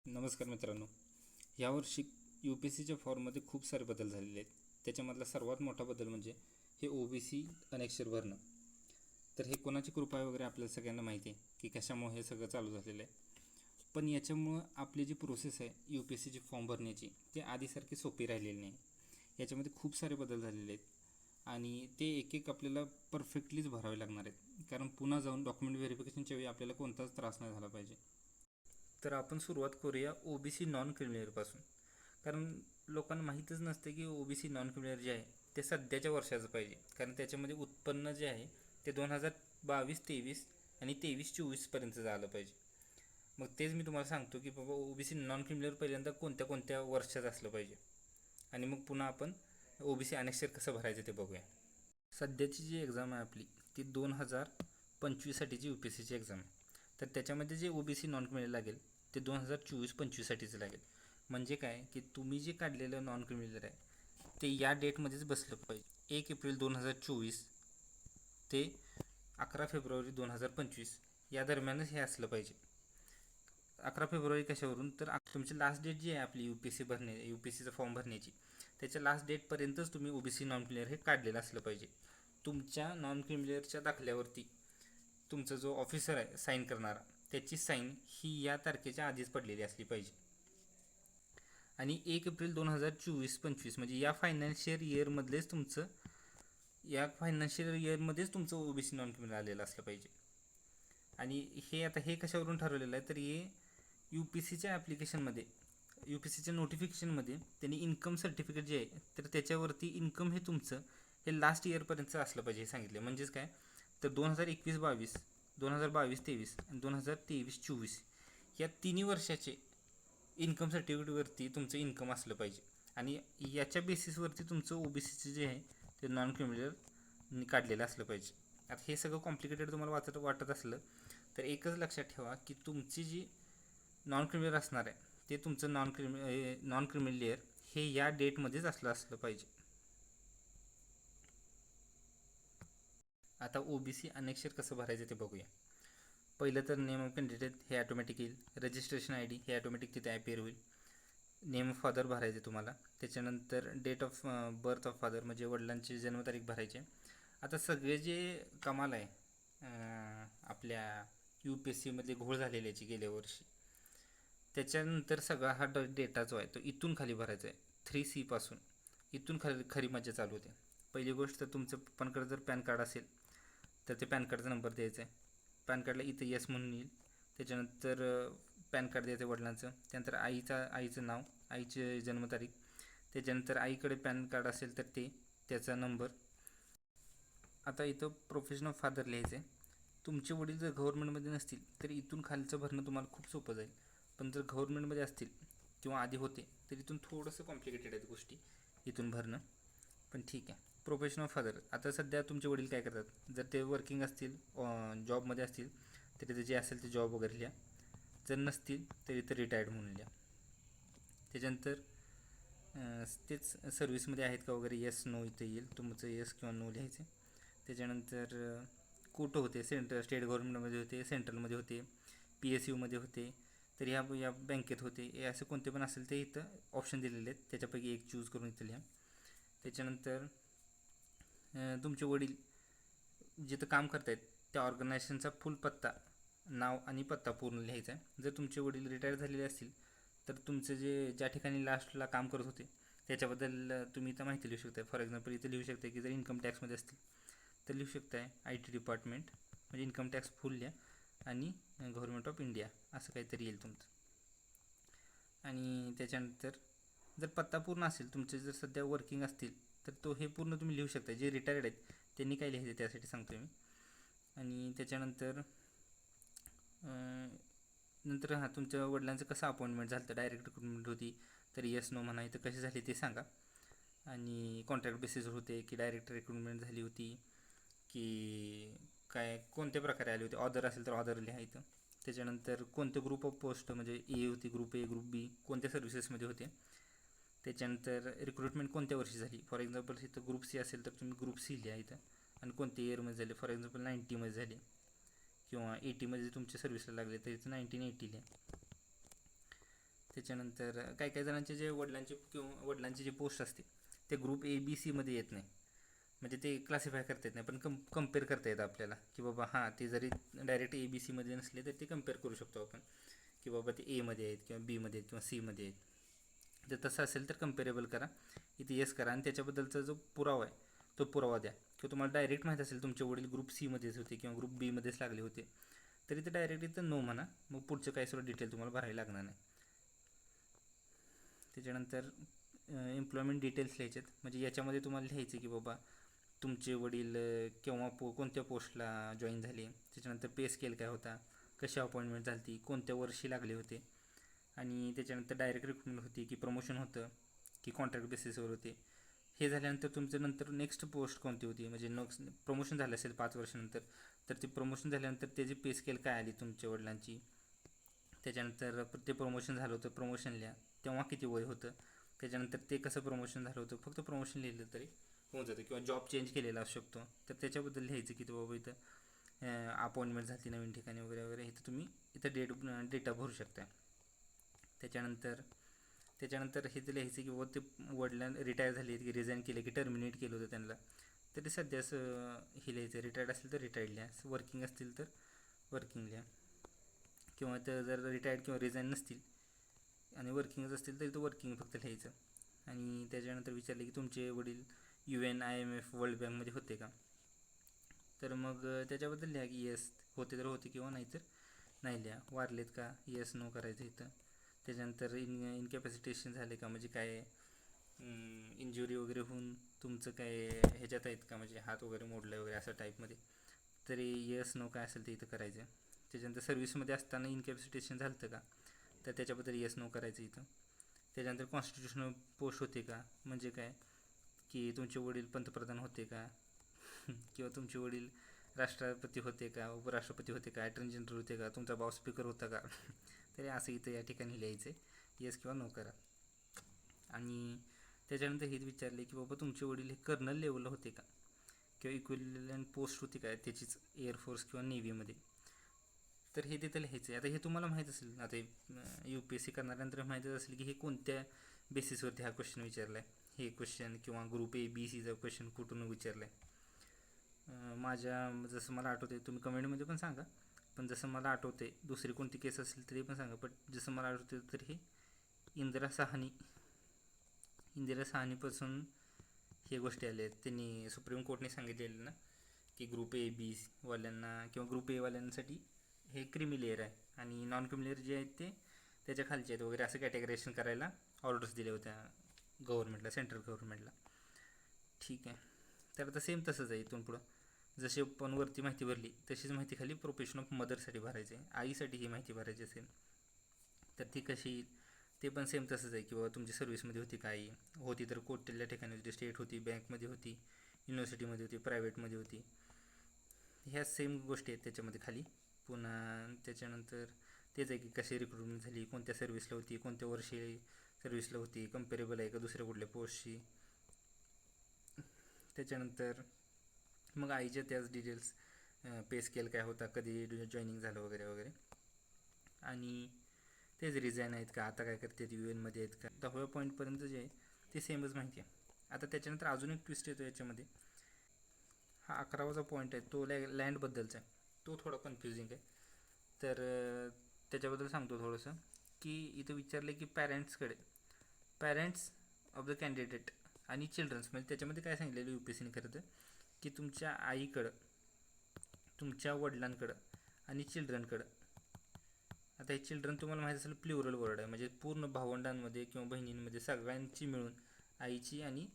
नमस्कार मित्रांनो. यावर्षी यू पी एस सीच्या फॉर्ममध्ये खूप सारे बदल झालेले आहेत. त्याच्यामधला सर्वात मोठा बदल म्हणजे हे ओ बी सी अनेक्षर भरणं. तर हे कोणाची कृपा आहे वगैरे आपल्याला सगळ्यांना माहिती आहे की कशामुळे हे सगळं चालू झालेलं आहे. पण याच्यामुळं आपली जी प्रोसेस आहे यू पी एस सीची फॉर्म भरण्याची ती आधीसारखी सोपी राहिलेली नाही. याच्यामध्ये खूप सारे बदल झालेले आहेत आणि ते एक एक आपल्याला परफेक्टलीच भरावे लागणार आहेत, कारण पुन्हा जाऊन डॉक्युमेंट व्हेरिफिकेशनच्या वेळी आपल्याला कोणताच त्रास नाही झाला पाहिजे. तर आपण सुरुवात करूया ओ बी सी नॉन क्रिमिनलपासून. कारण लोकांना माहीतच नसते की O B C non criminal जे आहे ते सध्याच्या वर्षाचं पाहिजे, कारण त्याच्यामध्ये उत्पन्न जे आहे ते 2022-23 आणि 23-24पर्यंत झालं पाहिजे. मग तेच मी तुम्हाला सांगतो की बाबा O B C non criminal पहिल्यांदा कोणत्या कोणत्या वर्षात असलं पाहिजे आणि मग पुन्हा आपण ओ बी सी अनेक्षर कसं भरायचं ते बघूया. सध्याची जी एक्झाम आहे आपली ती 2025साठीची यू पी एस सीची एक्झाम आहे. तर त्याच्यामध्ये जे O B C non criminal लागेल ते 2024-25साठीचं लागेल. म्हणजे काय की तुम्ही जे काढलेलं नॉन क्रिमिनल आहे ते या डेटमध्येच बसलं पाहिजे. 1 एप्रिल 2024 ते 11 फेब्रुवारी 2025 या दरम्यानच हे असलं पाहिजे. 11 फेब्रुवारी कशावरून, तर तुमची लास्ट डेट जी आहे आपली U P S C U P S सीचा फॉर्म भरण्याची, त्याच्या लास्ट डेटपर्यंतच तुम्ही O B C non clear हे काढलेलं असलं पाहिजे. तुमच्या नॉन क्रिमिनलच्या दाखल्यावरती तुमचा जो ऑफिसर आहे साईन करणारा, त्याची साईन ही या तारखेच्या आधीच पडलेली असली पाहिजे. आणि 1 एप्रिल 2024-25 म्हणजे या फायनान्शियल इयरमध्येच तुमचं O B C non criminal आलेलं असलं पाहिजे. आणि हे कशावरून ठरवलेलं आहे, तर हे यू पी सीच्या ॲप्लिकेशनमध्ये, यू पी सीच्या नोटिफिकेशनमध्ये त्यांनी इन्कम सर्टिफिकेट जे आहे तर त्याच्यावरती इन्कम हे तुमचं हे लास्ट इयरपर्यंतचं असलं पाहिजे हे सांगितले. म्हणजेच काय, तर 2021-22, 2022-23 आणि 2023-24 या तिन्ही वर्षाचे इन्कम सर्टिफिकेटवरती तुमचं इन्कम असलं पाहिजे. आणि याच्या बेसिसवरती तुमचं ओ बी सीचं जे आहे ते नॉन क्रिमिनल काढलेलं असलं पाहिजे. आता हे सगळं कॉम्प्लिकेटेड तुम्हाला वाटत असलं तर एकच लक्षात ठेवा की तुमची जी नॉन क्रिमिनल असणार आहे ते तुमचं नॉन क्रिमिनल लेअर हे या डेटमध्येच असलं पाहिजे. आता ओ बी सी अनेक्षर कसं भरायचं ते बघूया. पहिलं तर नेम ऑफ कॅन्डिडेट हे ॲटोमॅटिक येईल. रजिस्ट्रेशन आय डी हे ॲटोमॅटिक तिथे ॲपियर होईल. नेम ऑफ फादर भरायचे तुम्हाला. त्याच्यानंतर date of birth of father म्हणजे वडिलांची जन्मतारीख भरायची. आता सगळे जे कमाल आहे आपल्या यू पी एस सीमध्ये घोळ झालेल्याची गेल्या वर्षी, त्याच्यानंतर सगळा हा डेटा जो आहे तो इथून खाली भरायचा आहे. 3C इथून खरी मजा चालू होते. पहिली गोष्ट, तर तुमचं पप्पांकडे जर पॅन कार्ड असेल तर ते पॅन कार्डचा नंबर द्यायचा आहे. पॅन कार्डला इथं यस म्हणून येईल. त्याच्यानंतर पॅन कार्ड द्यायचं वडिलांचं. त्यानंतर आईचं नाव, आईची जन्मतारीख. त्याच्यानंतर आईकडे पॅन कार्ड असेल तर त्याचा नंबर. आता इथं प्रोफेशन ऑफ फादर लिहायचं आहे. तुमचे वडील जर गव्हर्नमेंटमध्ये नसतील तर इथून खालचं भरणं तुम्हाला खूप सोपं जाईल. पण जर गव्हर्नमेंटमध्ये असतील किंवा आधी होते तर इथून थोडंसं कॉम्प्लिकेटेड आहेत गोष्टी इथून भरणं, पण ठीक आहे. प्रोफेशन ऑफ फादर, आता सध्या तुमचे वडील काय करतात, जर ते वर्किंग असतील, जॉबमध्ये असतील तर तिथे जे असेल ते जॉब वगैरे लिहा. जर नसतील तर इथं रिटायर्ड म्हणून लिहा. त्याच्यानंतर तेच सर्व्हिसमध्ये आहेत का वगैरे, येस नो इथं येईल, तुमचं येस किंवा नो लिहायचं. त्याच्यानंतर कुठं होते, स्टेट गव्हर्नमेंटमध्ये होते, सेंट्रलमध्ये होते, पी एस यूमध्ये होते, तर या बँकेत होते, हे असं कोणते पण असेल ते इथं ऑप्शन दिलेले आहेत, त्याच्यापैकी एक चूज करून इथं लिहा. त्याच्यानंतर तुमचे वडील जिथं काम करत आहेत त्या ऑर्गनायझेशनचा फुल पत्ता, नाव आणि पत्ता पूर्ण लिहायचा आहे. जर तुमचे वडील रिटायर झालेले असतील तर तुमचं ज्या ठिकाणी लास्टला काम करत होते त्याच्याबद्दल तुम्ही इथं माहिती लिहू शकता. फॉर एक्झाम्पल इथं लिहू शकता की जर इन्कम टॅक्समध्ये असतील तर लिहू शकताय आय टी डिपार्टमेंट, म्हणजे इन्कम टॅक्स फुल लिहा आणि गव्हर्नमेंट ऑफ इंडिया असं काहीतरी येईल तुमचं. आणि त्याच्यानंतर जर पत्ता पूर्ण असेल, तुमचे जर सध्या वर्किंग असतील तर हे पूर्ण तुम्ही लिहू शकता. जे रिटायर्ड आहेत त्यांनी काय लिहायचं त्यासाठी सांगतो मी. आणि त्याच्यानंतर तुमच्या वडिलांचं कसं अपॉइंटमेंट झालं, तर डायरेक्ट रिक्रुटमेंट होती तर येस नो म्हणा. इथं कशी झाली ते सांगा. आणि कॉन्ट्रॅक्ट बेसिसवर होते की डायरेक्ट रिक्रुटमेंट झाली होती की काय, कोणत्या प्रकारे आले होते. ऑदर असेल तर ऑदर लिहा इथं. त्याच्यानंतर कोणते ग्रुप ऑफ पोस्ट, म्हणजे ए होती, ग्रुप ए, ग्रुप बी, कोणत्या सर्व्हिसेसमध्ये होते. त्याच्यानंतर रिक्रुटमेंट कोणत्या वर्षी झाली. फॉर एक्झाम्पल इथं ग्रुप सी असेल तर तुम्ही ग्रुप सी लिहा इथं. आणि कोणत्या इयरमध्ये झाले, फॉर एक्झाम्पल 90मध्ये झाले किंवा 80मध्ये तुमच्या सर्व्हिसला लागले तर इथं 1980 लिहा. त्याच्यानंतर काही काही जणांचे जे वडिलांचे किंवा वडिलांची जी पोस्ट असते ते ग्रुप ABC मध्ये येत नाही, म्हणजे ते क्लासिफाय करता येत नाही, पण कम्पेअर करता येतं आपल्याला की बाबा हां ते जरी डायरेक्ट ABC मध्ये नसले तर ते कम्पेअर करू शकतो आपण की बाबा ते Aमध्ये आहेत किंवा Bमध्ये आहेत किंवा Cमध्ये आहेत. जर तसं असेल तर कम्पेरेबल करा, इथे येस करा आणि त्याच्याबद्दलचा जो पुरावा आहे तो पुरावा द्या. किंवा तुम्हाला डायरेक्ट माहीत असेल तुमचे वडील ग्रुप Cमध्येच होते किंवा ग्रुप Bमध्येच लागले होते तरी ते डायरेक्ट इथं नो म्हणा, मग पुढचं काही सुद्धा डिटेल तुम्हाला भरायला लागणार नाही. त्याच्यानंतर एम्प्लॉयमेंट डिटेल्स लिहायचे, म्हणजे याच्यामध्ये तुम्हाला लिहायचं की बाबा तुमचे वडील केव्हा कोणत्या पोस्टला जॉईन झाले, त्याच्यानंतर पे स्केल काय होता, कशी अपॉइंटमेंट झाली ती, कोणत्या वर्षी लागले होते, आणि त्याच्यानंतर डायरेक्ट रिक्रुटमेंट होती की प्रमोशन होतं की कॉन्ट्रॅक्ट बेसिसवर होते. हे झाल्यानंतर तुमचं नंतर नेक्स्ट पोस्ट कोणती होती, म्हणजे नेक्स्ट प्रमोशन झालं असेल 5 वर्षानंतर तर ते प्रमोशन झाल्यानंतर त्याची पे स्केल काय आली तुमच्या वडिलांची. त्याच्यानंतर ते प्रमोशन झालं होतं, प्रमोशन लिहा, तेव्हा किती वय होतं, त्याच्यानंतर ते कसं प्रमोशन झालं होतं, फक्त प्रमोशन लिहिलं तरी होऊन जातं. किंवा जॉब चेंज केलेला असू शकतो तर त्याच्याबद्दल लिहायचं की बाबा इथं अपॉइंटमेंट झाली नवीन ठिकाणी वगैरे वगैरे, इथं तुम्ही इथं डेटा भरू शकता. त्याच्यानंतर हे तर लिहायचं की बाबा ते वडिलांना रिटायर झाले की रिझाईन केले की टर्मिनेट केलं होतं त्यांना, तर ते सध्या असं हे लिहायचं. रिटायर्ड असेल तर रिटायर्ड लिहा, वर्किंग असतील तर वर्किंग लिहा, किंवा तर जर रिटायर्ड किंवा रिझाईन नसतील आणि वर्किंगच असतील तर इथं वर्किंग फक्त लिहायचं. आणि त्याच्यानंतर विचारले की तुमचे वडील UN IMF वर्ल्ड बँकमध्ये होते का, तर मग त्याच्याबद्दल लिहा की येस होते तर होते किंवा नाही तर नाही लिहा. वारलेत का, येस नो करायचं इथं. त्याच्यानंतर इनकॅपॅसिटेशन झाले का, म्हणजे काय इंजुरी वगैरे होऊन तुमचं काय ह्याच्यात आहेत का, म्हणजे हात वगैरे मोडलं वगैरे असं टाईपमध्ये, तरी येस नो काय असेल ते इथं करायचं. त्याच्यानंतर सर्व्हिसमध्ये असताना इनकॅपॅसिटेशन झालं का, तर त्याच्याबद्दल येस नो करायचं इथं. त्याच्यानंतर कॉन्स्टिट्युशनल पोस्ट होते का, म्हणजे काय की तुमचे वडील पंतप्रधान होते का किंवा तुमचे वडील राष्ट्रपती होते का, उपराष्ट्रपती होते का, अटर्नी जनरल होते का, तुमचा भाऊ स्पीकर होता का तरी असं इथं या ठिकाणी लिहायचं आहे, येस किंवा नो करा. आणि त्याच्यानंतर हेच विचारले की बाबा तुमचे वडील हे कर्नल लेवलला होते का किंवा इक्विलंट पोस्ट होती काय त्याचीच एअरफोर्स किंवा नेव्हीमध्ये, तर हे तिथं लिहायचं आहे. आता हे तुम्हाला माहीत असेल, आता UPSC करणाऱ्यानंतर माहीतच असेल की हे कोणत्या बेसिसवरती हा क्वेश्चन विचारला आहे, हे क्वेश्चन किंवा ग्रुप ABCचा क्वेश्चन कुठून विचारला आहे. माझ्या जसं मला आठवते तुम्ही कमेंटमध्ये पण सांगा, पण जसं मला आठवते दुसरी कोणती केस असेल तरी पण सांगा, पण जसं मला आठवते तर हे इंदिरा साहनीपासून हे गोष्टी आल्या आहेत. त्यांनी सुप्रीम कोर्टने सांगितलेलं ना की ग्रुप AB वाल्यांना किंवा ग्रुप वाल्यांसाठी हे क्रिमी लेअर आहे आणि नॉन क्रिमी लेअर जे आहेत ते त्याच्या खालचे आहेत वगैरे, असं कॅटेगरायझेशन करायला ऑर्डर्स दिल्या होत्या गव्हर्नमेंटला, सेंट्रल गव्हर्नमेंटला. ठीक आहे, तर आता सेम तसंच आहे इथून पुढं. जशी पण वरती माहिती भरली तशीच माहिती खाली प्रोफेशन ऑफ मदरसाठी भरायची आहे. आईसाठी ही माहिती भरायची असेल तर ती कशी, ते पण सेम तसंच आहे की बाबा तुमची सर्व्हिसमध्ये होती का आई, होती तर कोणत्या ठिकाणी होती, स्टेट होती, बँकमध्ये होती, युनिव्हर्सिटीमध्ये होती, प्रायव्हेटमध्ये होती, ह्या सेम गोष्टी आहेत त्याच्यामध्ये खाली. पुन्हा त्याच्यानंतर तेच आहे की कशी रिक्रुटमेंट झाली, कोणत्या सर्व्हिसला होती, कोणत्या वर्षी सर्व्हिसला होती, कम्पेरेबल आहे का दुसऱ्या कुठल्या पोस्टशी. त्याच्यानंतर मग आईच्या त्याच डिटेल्स, पे स्केल काय होता, कधी जॉईनिंग झालं वगैरे वगैरे. आणि तेच रिझाईन आहेत का, आता काय करते UN मध्ये आहेत का, 10व्या पॉईंटपर्यंत जे आहे ते सेमच माहिती आहे. आता त्याच्यानंतर अजून एक ट्विस्ट येतो याच्यामध्ये, हा 11वाचा पॉईंट आहे तो लँडबद्दलचा आहे, तो थोडा कन्फ्युजिंग आहे. तर त्याच्याबद्दल सांगतो थोडंसं की इथं विचारलं की पॅरेंट्स ऑफ द कॅन्डिडेट आणि चिल्ड्रन्स, म्हणजे त्याच्यामध्ये काय सांगितलेलं UPSCने करतं की तुमच्या आईकडं, तुमच्या वडिलांकडं आणि चिल्ड्रनकडं. आता हे चिल्ड्रन तुम्हाला माहीत असेल प्लुरल वर्ड आहे, म्हणजे पूर्ण भावंडांमध्ये किंवा बहिणींमध्ये सगळ्यांची मिळून, आईची आणि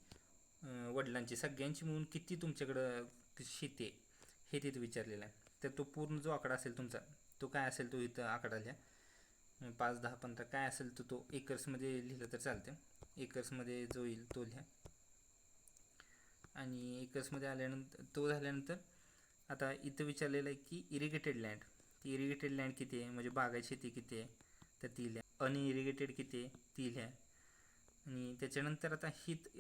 वडिलांची सगळ्यांची मिळून किती तुमच्याकडं शेती आहे हे तिथे विचारलेलं आहे. तर तो पूर्ण जो आकडा असेल तुमचा तो काय असेल तो इथं आकडा लिहा, 5, 10, 15 काय असेल तो एकर्समध्ये लिहिलं तर चालतं. एकर्समध्ये जो येईल तो लिहा. आणि एकर्समध्ये आल्यानंतर तो झाल्यानंतर आता इथं विचारलेलं आहे की इरिगेटेड लँड, ती इरिगेटेड लँड किती आहे, म्हणजे बागायती शेती किती आहे तर ती लिहा. अनइरिगेटेड किती आहे ती लिहा. आणि त्याच्यानंतर आता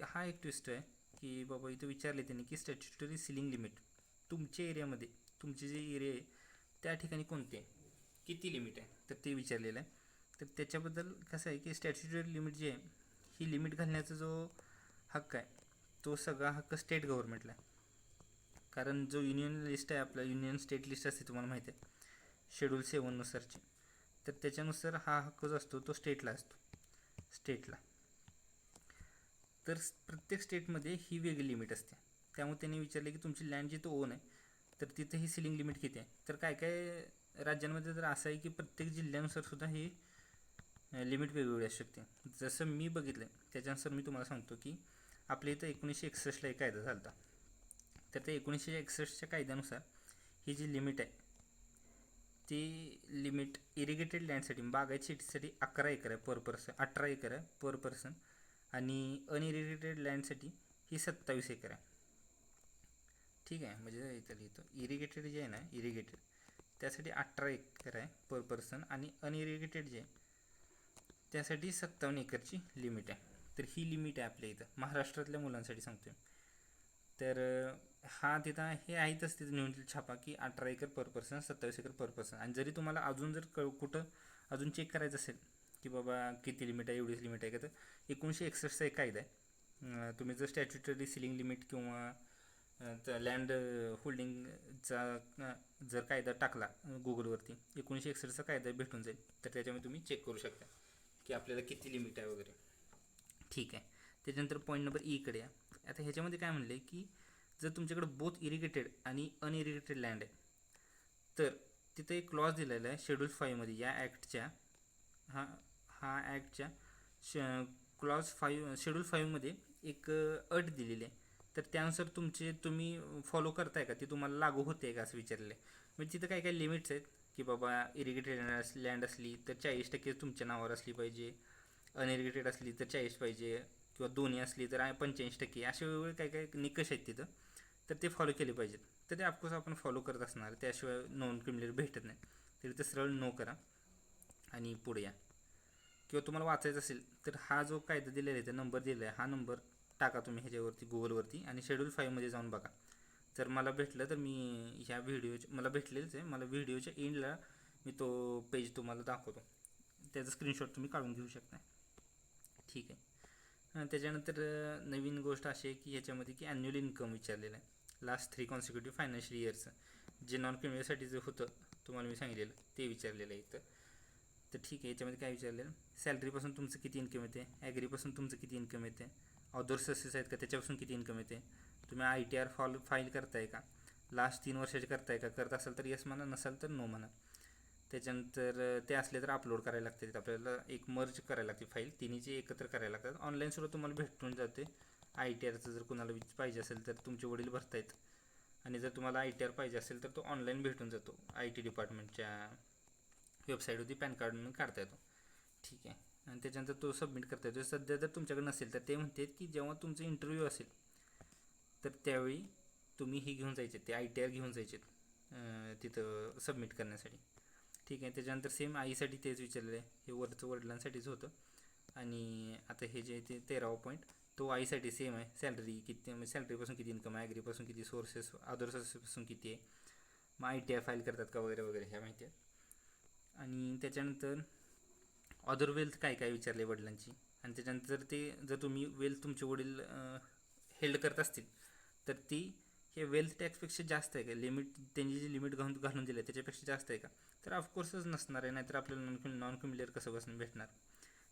हा एक ट्विस्ट आहे की बाबा इथं विचारले त्यांनी की स्टॅच्युटरी सिलिंग लिमिट तुमच्या एरियामध्ये, तुमचे जे एरिया आहे त्या ठिकाणी कोणते आहे, किती लिमिट आहे तर ते विचारलेलं आहे. तर त्याच्याबद्दल कसं आहे की स्टॅच्युटरी लिमिट जी आहे ही लिमिट घालण्याचा जो हक्क आहे तो सगळा हक्क स्टेट गव्हर्नमेंटला आहे. कारण जो युनियन लिस्ट आहे आपला युनियन स्टेट लिस्ट असते तुम्हाला माहिती आहे शेड्यूल 7नुसारची, तर त्याच्यानुसार हा हक्क जो असतो तो स्टेटला असतो. स्टेटला तर प्रत्येक स्टेटमध्ये ही वेगळी लिमिट असते. त्यामुळे त्यांनी विचारले की तुमची लँड जिथं ओन आहे तर तिथं ही सिलिंग लिमिट किती आहे. तर काय काय राज्यांमध्ये तर असं आहे की प्रत्येक जिल्ह्यानुसार सुद्धा ही लिमिट वेगवेगळी असू शकते. जसं मी बघितलं आहे त्याच्यानुसार मी तुम्हाला सांगतो की आपल्या इथं 1961ला एक कायदा झाला होता. तर त्या 1961च्या कायद्यानुसार ही जी लिमिट आहे ती लिमिट इरिगेटेड लँडसाठी बागायती शेतीसाठी 11 एकर आहे पर पर्सन, 18 एकर आहे पर पर्सन, आणि अनइरिगेटेड लँडसाठी ही 27 एकर आहे. ठीक आहे, म्हणजे इथं लिहितो इरिगेटेड जे आहे ना इरिगेटेड त्यासाठी 18 एकर आहे पर पर्सन आणि अनइरिगेटेड जे आहे त्यासाठी 57 एकरची लिमिट आहे. तर ही लिमिट आहे आपल्या इथं महाराष्ट्रातल्या मुलांसाठी सांगतोय. तर हा तिथं हे आहेतच तिथं नेऊन छापा की 18 एकर पर पर्सन 27 एकर पर पर्सन. आणि जरी तुम्हाला अजून जर कुठं अजून चेक करायचं असेल की बाबा किती लिमिट आहे एवढीच लिमिट आहे का, तर 1961चा एक कायदा आहे. तुम्ही जर स्टॅच्युटरी सिलिंग लिमिट किंवा लँड होल्डिंगचा जर कायदा टाकला गुगलवरती 1961चा कायदा भेटून जाईल. तर त्याच्यामध्ये तुम्ही चेक करू शकता की आपल्याला किती लिमिट आहे वगैरे. ठीक आहे, त्याच्यानंतर पॉईंट नंबर ईकडे या. आता ह्याच्यामध्ये काय म्हणलं आहे की जर तुमच्याकडे बोथ इरिगेटेड आणि अनइरिगेटेड लँड आहे तर तिथं एक क्लॉज दिलेला आहे शेड्यूल 5मध्ये या ॲक्टच्या हा ॲक्टच्या क्लॉज 5 शेड्यूल 5मध्ये एक अट दिलेली आहे. तर त्यानुसार तुम्ही फॉलो करताय का, ती तुम्हाला लागू होते का असं विचारलं आहे. म्हणजे तिथं काय काय लिमिट्स आहेत की बाबा इरिगेटेड लँड असली तर 40% तुमच्या नावावर असली पाहिजे, अनइरिगेटेड असली तर 40 पाहिजे, किंवा दोन्ही असली तर 85%, असे वेगवेगळे काय काय निकष आहेत तिथं. तर ते फॉलो केले पाहिजेत. तर ते ऑफकोर्स आपण फॉलो करत असणार, त्याशिवाय नॉन क्रिमिनल भेटत नाही. तरी ते सरळ नो करा आणि पुढे या. किंवा तुम्हाला वाचायचं असेल तर हा जो कायदा दिलेला आहे, नंबर दिलेला आहे, हा नंबर टाका तुम्ही ह्याच्यावरती गुगलवरती आणि शेड्यूल 5मध्ये जाऊन बघा. जर मला भेटलं तर मी ह्या मला भेटलेलंच आहे, मला व्हिडिओच्या एंडला मी तो पेज तुम्हाला दाखवतो, त्याचा स्क्रीनशॉट तुम्ही काढून घेऊ शकता. ठीक आहे. त्याच्यानंतर नवीन गोष्ट अशी आहे की ह्याच्यामध्ये की ॲन्युअल इन्कम विचारलेलं आहे लास्ट 3 कॉन्सिक्युटिव्ह फायनान्शियल इयर्सचं. जे नॉन क्रिमिनलसाठी जे होतं तुम्हाला मी सांगितलेलं ते विचारलेलं आहे इथं. तर ठीक आहे, याच्यामध्ये काय विचारलेलं, सॅलरीपासून तुमचं किती इन्कम येते, ॲग्रीपासून तुमचं किती इन्कम येते, अदर सोर्सेस आहेत का त्याच्यापासून किती इन्कम येते, तुम्ही ITR फाईल करताय का, लास्ट 3 वर्षाचे करताय का, करत असाल तर येस म्हणा, नसाल तर नो म्हणा. त्याच्यानंतर ते असले तर अपलोड करायला लागते, आपल्याला एक मर्ज करायला लागते फाईल, तिन्हीचे एकत्र करायला लागतात. ऑनलाईनसुद्धा तुम्हाला भेटून जाते. ITRचं जर कोणाला पाहिजे असेल तर तुमचे वडील भरतायत, आणि जर तुम्हाला ITR पाहिजे असेल तर तो ऑनलाईन भेटून जातो IT डिपार्टमेंटच्या वेबसाईटवरती पॅन कार्ड म्हणून काढता येतो. ठीक आहे, आणि त्याच्यानंतर तो सबमिट करता येतो. सध्या जर तुमच्याकडे नसेल तर ते म्हणतात की जेव्हा तुमचं इंटरव्ह्यू असेल तर त्यावेळी तुम्ही ही घेऊन जायचे, ते ITR घेऊन जायचे तिथं सबमिट करण्यासाठी. ठीक आहे, त्याच्यानंतर सेम आईसाठी तेच विचारलेलं आहे, हे वडिलांसाठीच होतं. आणि आता हे जे ते 13वा पॉईंट तो आईसाठी सेम आहे, सॅलरी किती, म्हणजे सॅलरीपासून किती इन्कम आहे, ॲग्रीपासून किती, सोर्सेस अदर सोर्सेसपासून किती आहे, मग ITR फाईल करतात का वगैरे वगैरे ह्या माहिती आहेत. आणि त्याच्यानंतर अदर वेल्थ काय काय विचारले वडिलांची. आणि त्याच्यानंतर ते जर तुम्ही वेल्थ तुमचे वडील हेल्ड करत असतील तर ती हे वेल्थ टॅक्सपेक्षा जास्त आहे का, लिमिट त्यांची जी लिमिट घालून दिली आहे त्याच्यापेक्षा जास्त आहे का, तर ऑफकोर्सच नसणार आहे, नाहीतर आपल्याला नॉन क्रिमिलियर कसं बसून भेटणार.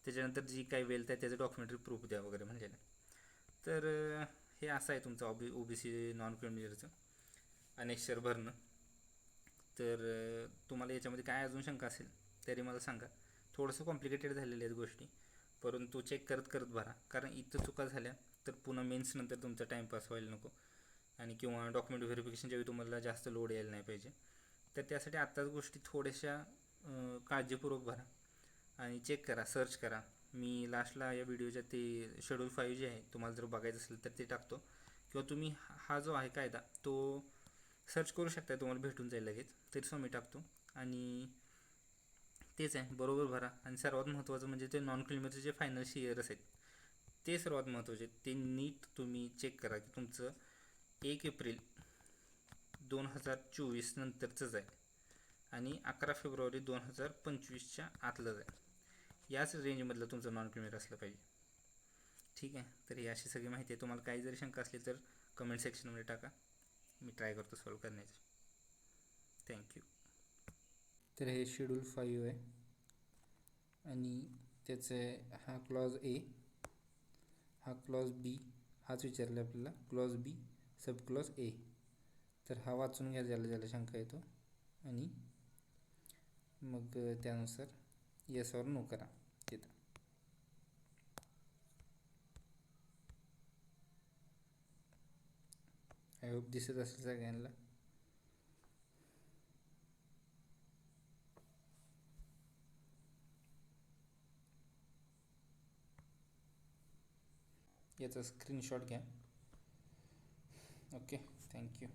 त्याच्यानंतर जी काही वेल्थ आहे त्याचं डॉक्युमेंटरी प्रूफ द्या वगैरे म्हणलेलं. तर हे असं आहे तुमचं OBC नॉन क्रिमिलियरचं अनेक्षर भरणं. तर तुम्हाला याच्यामध्ये काय अजून शंका असेल तरी मला सांगा. थोडंसं कॉम्प्लिकेटेड झालेल्या आहेत गोष्टी, परंतु चेक करत करत भरा, कारण इथं चुका झाल्या तर पुन्हा मेन्स नंतर तुमचा टाईमपास व्हायला नको, आणि किंवा डॉक्युमेंट व्हेरिफिकेशनच्या वेळी तुम्हाला जास्त लोड यायला नाही पाहिजे. तर त्यासाठी आत्ताच गोष्टी थोड्याशा काळजीपूर्वक भरा आणि चेक करा, सर्च करा. मी लास्टला या व्हिडिओच्या ते शेड्यूल 5 जे आहे तुम्हाला जर बघायचं असेल तर ते टाकतो, किंवा तुम्ही हा जो आहे कायदा तो सर्च करू शकता, तुम्हाला भेटून जाईल लगेच, तरीसुद्धा मी टाकतो. आणि तेच आहे, बरोबर भरा. आणि सर्वात महत्त्वाचं म्हणजे ते नॉन क्रिमिनलचे जे फायनान्शियल इयर्स आहेत ते सर्वात महत्त्वाचे, ते नीट तुम्ही चेक करा की तुमचं 1 एप्रिल 2024 नंतरचंच आहे आणि 11 फेब्रुवारी 2025च्या आतलंच आहे. याच रेंजमधलं तुमचं नॉन क्रिमिनल असलं पाहिजे. ठीक आहे. तर ही अशी सगळी माहिती आहे. तुम्हाला काही जरी शंका असली तर कमेंट सेक्शनमध्ये टाका, मी ट्राय करतो सॉल्व करण्याची. थँक्यू. तर हे शेड्यूल 5 आहे आणि त्याचे हा क्लॉज ए, हा क्लॉज बी, हाच विचारला आपल्याला clause B sub clause A. तर हा वाचून घ्या ज्याला शंका येतो आणि मग त्यानुसार येस और नो करा तिथं. आय होप दिसत असेल सगळ्यांना. याचा स्क्रीनशॉट घ्या. Okay, thank you.